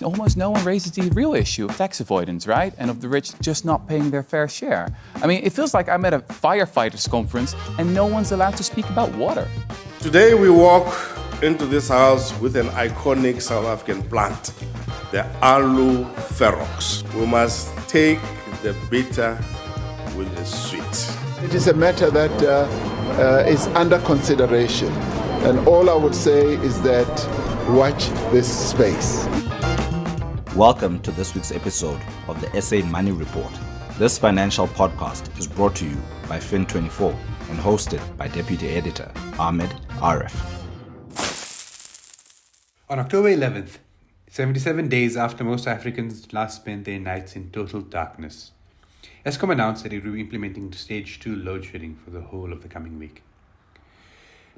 almost no one raises the real issue of tax avoidance, right? And of the rich just not paying their fair share. I mean, it feels like I'm at a firefighters conference and no one's allowed to speak about water. Today we walk into this house with an iconic South African plant, the Alu Ferox. We must take the bitter with the sweet. It is a matter that is under consideration, and all I would say is that watch this space. Welcome to this week's episode of the SA Money Report. This financial podcast is brought to you by Fin24 and hosted by Deputy Editor Ahmed Arif. On October 11th, 77 days after most Africans last spent their nights in total darkness, Eskom announced that it would be implementing stage 2 load shedding for the whole of the coming week.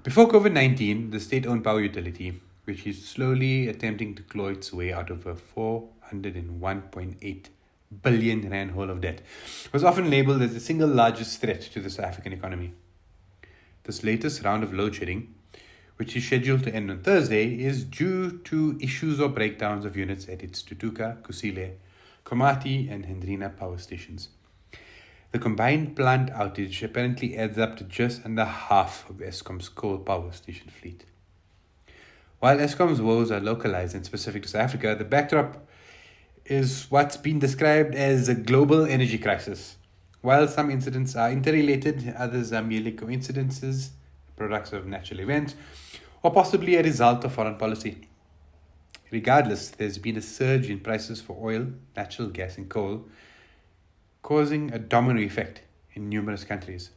Before COVID-19, the state-owned power utility, which is slowly attempting to claw its way out of a 401.8 billion rand hole of debt, was often labelled as the single largest threat to the South African economy. This latest round of load shedding, which is scheduled to end on Thursday, is due to issues or breakdowns of units at its Tutuka, Kusile, Komati and Hendrina power stations. The combined plant outage apparently adds up to just under half of Eskom's coal power station fleet. While Eskom's woes are localized and specific to South Africa, the backdrop is what's been described as a global energy crisis. While some incidents are interrelated, others are merely coincidences, products of natural events, or possibly a result of foreign policy. Regardless, there's been a surge in prices for oil, natural gas and coal, causing a domino effect in numerous countries.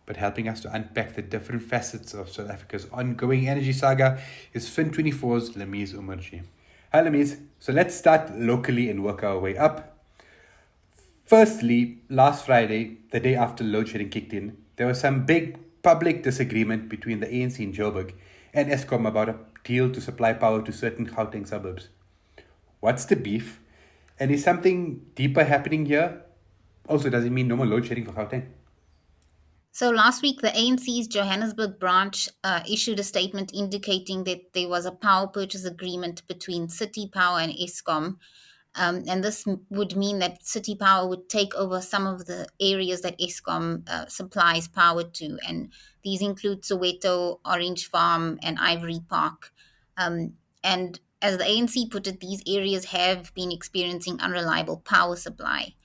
But helping us to unpack the different facets of South Africa's ongoing energy saga is Fin24's Lamise Umarji. Hi Lamise, so let's start locally and work our way up. Firstly, last Friday, the day after load shedding kicked in, there was some big public disagreement between the ANC in Joburg and Eskom about a deal to supply power to certain Gauteng suburbs. What's the beef? And is something deeper happening here? Also, does it mean no more load shedding for Gauteng? So last week, the ANC's Johannesburg branch issued a statement indicating that there was a power purchase agreement between City Power and Eskom. And this would mean that City Power would take over some of the areas that Eskom supplies power to. And these include Soweto, Orange Farm, and Ivory Park. And as the ANC put it, these areas have been experiencing unreliable power supply.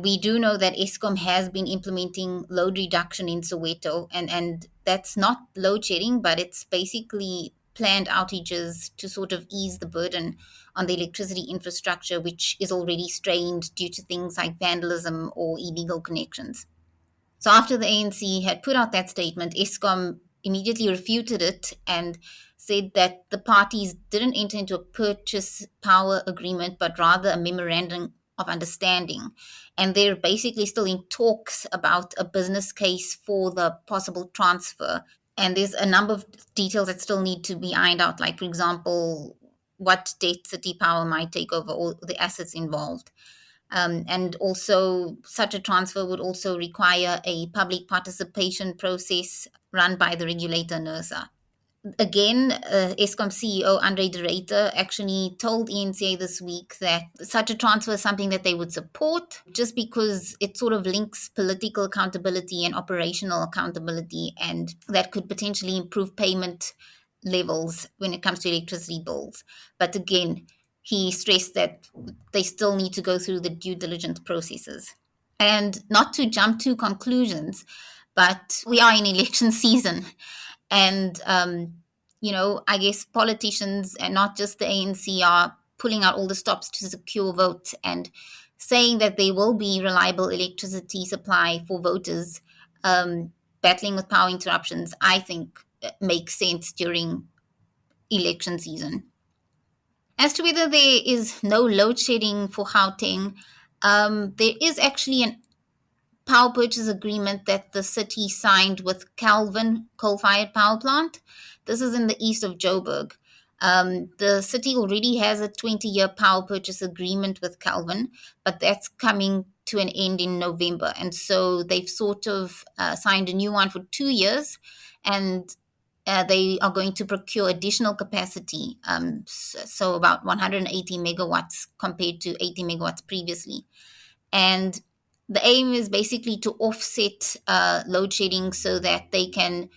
We do know that Eskom has been implementing load reduction in Soweto, and that's not load shedding, but it's basically planned outages to sort of ease the burden on the electricity infrastructure, which is already strained due to things like vandalism or illegal connections. So after the ANC had put out that statement, Eskom immediately refuted it and said that the parties didn't enter into a purchase power agreement, but rather a memorandum of understanding. And they're basically still in talks about a business case for the possible transfer. And there's a number of details that still need to be ironed out, like, for example, what date City Power might take over all the assets involved. And also, such a transfer would also require a public participation process run by the regulator NERSA. Again, Eskom CEO Andre de Ruyter actually told ENCA this week that such a transfer is something that they would support just because it sort of links political accountability and operational accountability, and that could potentially improve payment levels when it comes to electricity bills. But again, he stressed that they still need to go through the due diligence processes. And not to jump to conclusions, but we are in election season. And, I guess politicians and not just the ANC are pulling out all the stops to secure votes and saying that there will be reliable electricity supply for voters. Battling with power interruptions, I think, makes sense during election season. As to whether there is no load shedding for Gauteng, there is actually an power purchase agreement that the city signed with Calvin coal-fired power plant. This is in the east of Joburg. The city already has a 20-year power purchase agreement with Calvin, but that's coming to an end in November. And so they've sort of signed a new one for 2 years. And they are going to procure additional capacity, so about 180 megawatts compared to 80 megawatts previously. And the aim is basically to offset load shedding so that they can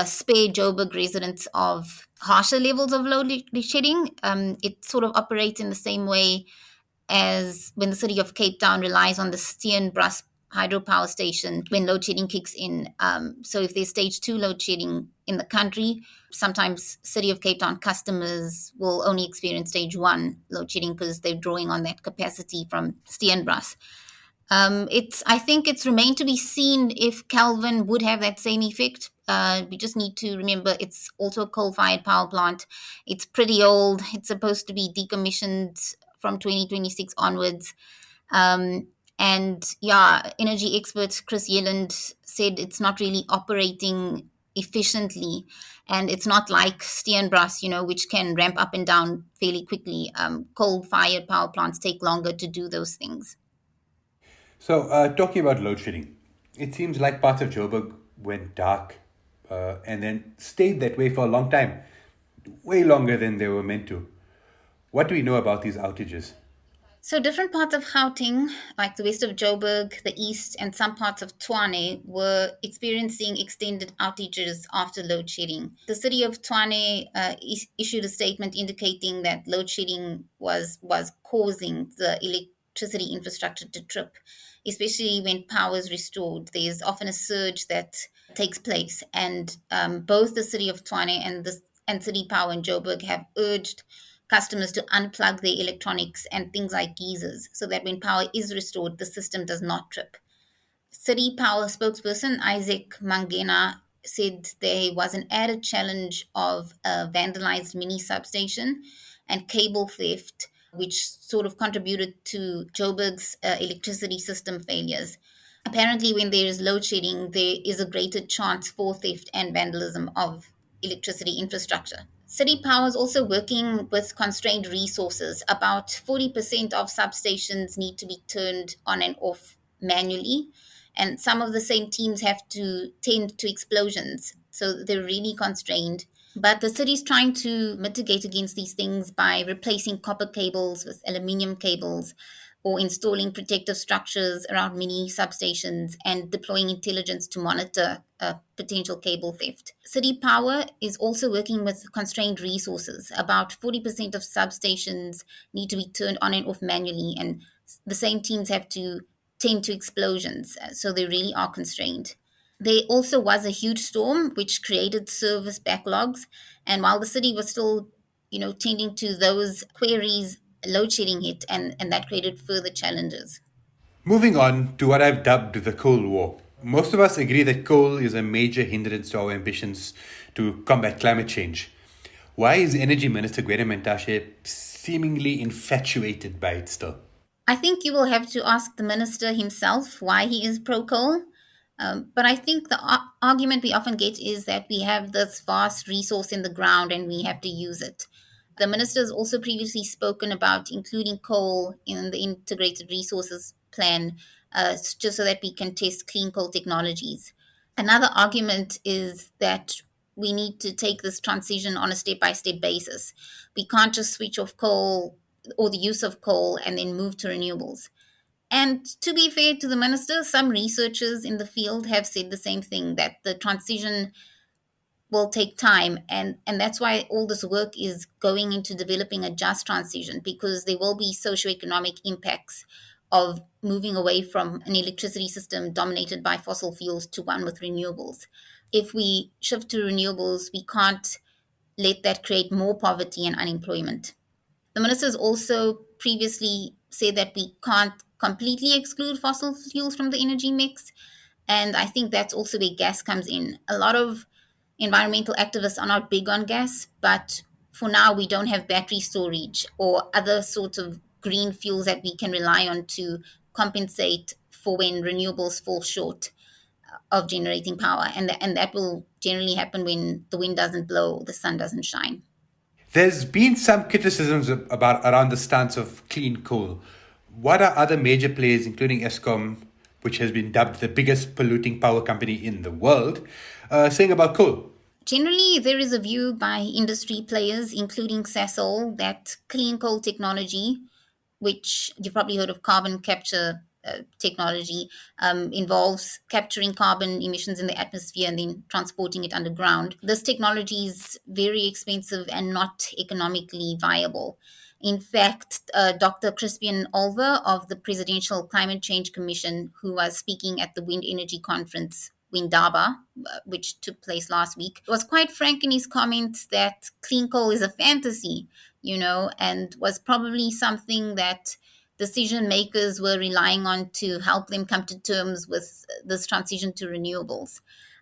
spare Joburg residents of harsher levels of load shedding. It sort of operates in the same way as when the city of Cape Town relies on the Steenbras hydropower station when load shedding kicks in. So if there's stage 2 load shedding in the country, sometimes city of Cape Town customers will only experience stage 1 load shedding because they're drawing on that capacity from Steenbras. I think it's remained to be seen if Calvin would have that same effect. We just need to remember it's also a coal-fired power plant. It's pretty old. It's supposed to be decommissioned from 2026 onwards. And energy expert Chris Yelland said it's not really operating efficiently, and it's not like Steenbras, which can ramp up and down fairly quickly. Coal-fired power plants take longer to do those things. So, talking about load shedding, it seems like parts of Joburg went dark and then stayed that way for a long time, way longer than they were meant to. What do we know about these outages? So different parts of Gauteng, like the west of Joburg, the east, and some parts of Tshwane were experiencing extended outages after load shedding. The city of Tshwane issued a statement indicating that load shedding was causing the electricity infrastructure to trip, especially when power is restored. There's often a surge that takes place, and both the city of Tshwane and City Power in Joburg have urged customers to unplug their electronics and things like geysers so that when power is restored, the system does not trip. City Power spokesperson Isaac Mangena said there was an added challenge of a vandalized mini substation and cable theft, which sort of contributed to Joburg's electricity system failures. Apparently, when there is load shedding, there is a greater chance for theft and vandalism of electricity infrastructure. City Power is also working with constrained resources. About 40% of substations need to be turned on and off manually, and some of the same teams have to tend to explosions, so they're really constrained. But the city's trying to mitigate against these things by replacing copper cables with aluminium cables, or installing protective structures around mini substations and deploying intelligence to monitor potential cable theft. City Power is also working with constrained resources. About 40% of substations need to be turned on and off manually, and the same teams have to tend to explosions, so they really are constrained. There also was a huge storm which created service backlogs, and while the city was still tending to those queries, load shedding hit, and that created further challenges. Moving on to what I've dubbed the Coal War. Most of us agree that coal is a major hindrance to our ambitions to combat climate change. Why is Energy Minister Gwede Mantashe seemingly infatuated by it still? I think you will have to ask the minister himself why he is pro-coal. But I think the argument we often get is that we have this vast resource in the ground and we have to use it. The minister has also previously spoken about including coal in the integrated resources plan, just so that we can test clean coal technologies. Another argument is that we need to take this transition on a step-by-step basis. We can't just switch off coal or the use of coal and then move to renewables. And to be fair to the minister, some researchers in the field have said the same thing, that the transition will take time. And that's why all this work is going into developing a just transition, because there will be socioeconomic impacts of moving away from an electricity system dominated by fossil fuels to one with renewables. If we shift to renewables, we can't let that create more poverty and unemployment. The minister has also previously said that we can't completely exclude fossil fuels from the energy mix. And I think that's also where gas comes in. A lot of environmental activists are not big on gas, but for now we don't have battery storage or other sorts of green fuels that we can rely on to compensate for when renewables fall short of generating power. And that will generally happen when the wind doesn't blow or the sun doesn't shine. There's been some criticisms around the stance of clean coal. What are other major players, including Eskom, which has been dubbed the biggest polluting power company in the world, saying about coal? Generally, there is a view by industry players, including Sasol, that clean coal technology, which you've probably heard of carbon capture technology, involves capturing carbon emissions in the atmosphere and then transporting it underground. This technology is very expensive and not economically viable. In fact, Dr. Crispian Olver of the Presidential Climate Change Commission, who was speaking at the Wind Energy Conference, Windaba, which took place last week, was quite frank in his comments that clean coal is a fantasy, and was probably something that decision makers were relying on to help them come to terms with this transition to renewables.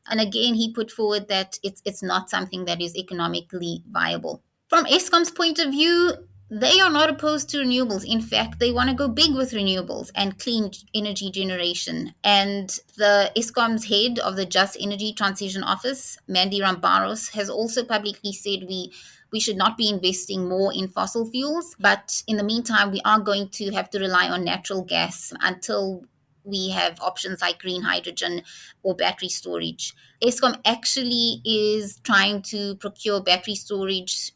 And again, he put forward that it's not something that is economically viable. From Eskom's point of view, they are not opposed to renewables. In fact, they want to go big with renewables and clean energy generation. And the Eskom's head of the Just Energy Transition Office, Mandy Rambaros, has also publicly said we should not be investing more in fossil fuels. But in the meantime, we are going to have to rely on natural gas until we have options like green hydrogen or battery storage. Eskom actually is trying to procure battery storage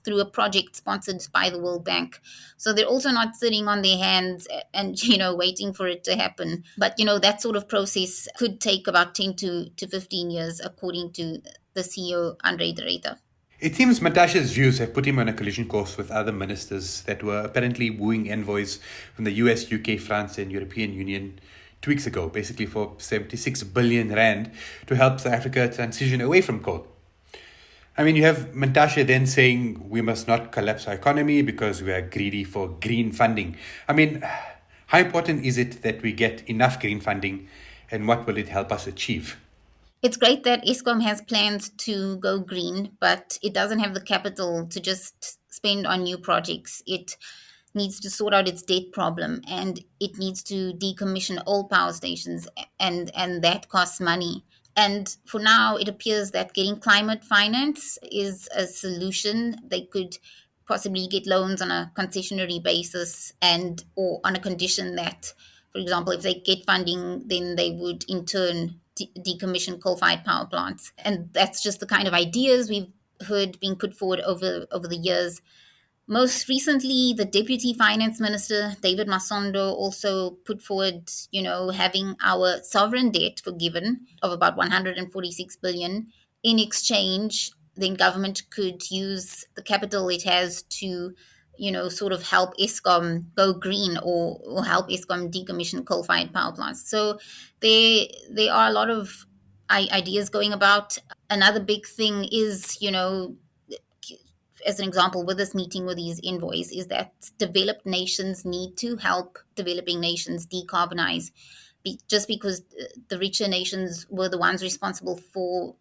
through a project sponsored by the World Bank. So they're also not sitting on their hands and, waiting for it to happen. But, that sort of process could take about 10 to 15 years, according to the CEO, Andre de Ruyter. It seems Mantashe's views have put him on a collision course with other ministers that were apparently wooing envoys from the US, UK, France and European Union 2 weeks ago, basically for 76 billion rand to help South Africa transition away from coal. I mean, you have Mantashe then saying we must not collapse our economy because we are greedy for green funding. I mean, how important is it that we get enough green funding, and what will it help us achieve? It's great that Eskom has plans to go green, but it doesn't have the capital to just spend on new projects. It needs to sort out its debt problem, and it needs to decommission old power stations, and that costs money. And for now, it appears that getting climate finance is a solution. They could possibly get loans on a concessionary basis or on a condition that, for example, if they get funding, then they would in turn decommission coal-fired power plants. And that's just the kind of ideas we've heard being put forward over the years. Most recently, the Deputy Finance Minister, David Masondo, also put forward, having our sovereign debt forgiven of about 146 billion. In exchange, then government could use the capital it has to, sort of help Eskom go green or help Eskom decommission coal-fired power plants. So there are a lot of ideas going about. Another big thing is, as an example, with this meeting with these envoys, is that developed nations need to help developing nations decarbonize, just because the richer nations were the ones responsible for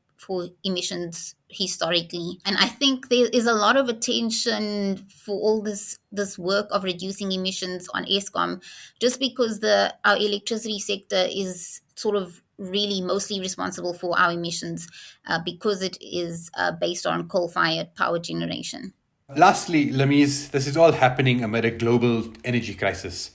emissions historically. And I think there is a lot of attention for all this work of reducing emissions on Eskom, just because our electricity sector is sort of really mostly responsible for our emissions because it is based on coal-fired power generation. Lastly, Lamise, this is all happening amid a global energy crisis.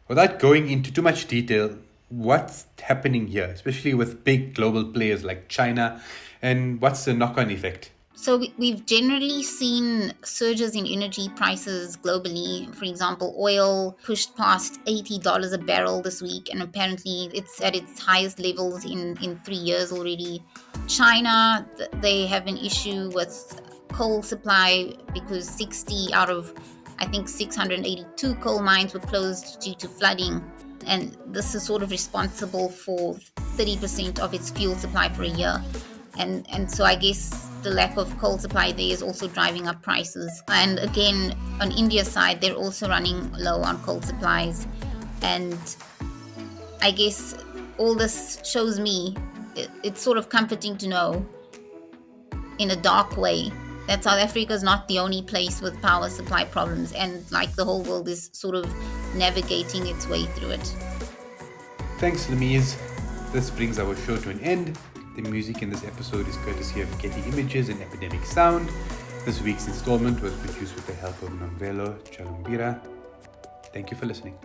Without going into too much detail, what's happening here, especially with big global players like China, and what's the knock-on effect? So we've generally seen surges in energy prices globally. For example, oil pushed past $80 a barrel this week, and apparently it's at its highest levels in 3 years already. China, they have an issue with coal supply because 60 out of, I think, 682 coal mines were closed due to flooding. And this is sort of responsible for 30% of its fuel supply for a year. And so I guess the lack of coal supply there is also driving up prices. And again, on India's side, they're also running low on coal supplies. And I guess all this shows me, it's sort of comforting to know, in a dark way, that South Africa is not the only place with power supply problems, and like the whole world is sort of navigating its way through it. Thanks, Lamise. This brings our show to an end. The music in this episode is courtesy of Getty Images and Epidemic Sound. This week's installment was produced with the help of Nomvelo Chalumbira. Thank you for listening.